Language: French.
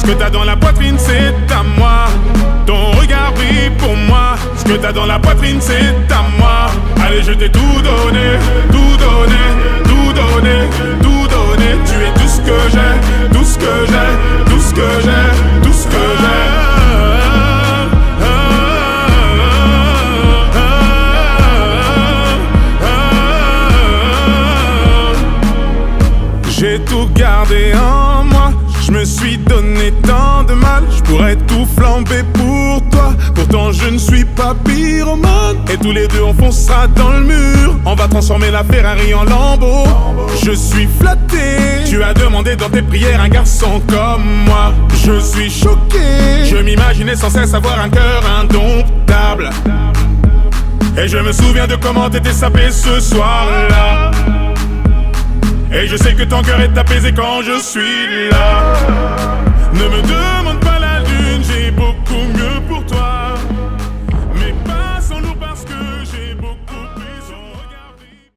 que t'as dans la poitrine, c'est à moi. Ton regard brille pour moi. Ce que t'as dans la poitrine, c'est à moi. Allez, je t'ai tout donné, tout donné, tout donné, tout donné. Tu es tout ce que j'ai, tout ce que j'ai, tout ce que j'ai, tout ce que j'ai. J'ai tout gardé en moi, je me suis donné tant de mal. Je pourrais tout flamber pour toi, pourtant je ne suis pas pyromane. Et tous les deux on foncera dans le mur, on va transformer la Ferrari en Lambo. Je suis flatté, tu as demandé dans tes prières un garçon comme moi. Je suis choqué, je m'imaginais sans cesse avoir un cœur indomptable. Et je me souviens de comment t'étais sapé ce soir-là. Et je sais que ton cœur est apaisé quand je suis là. Ne me demande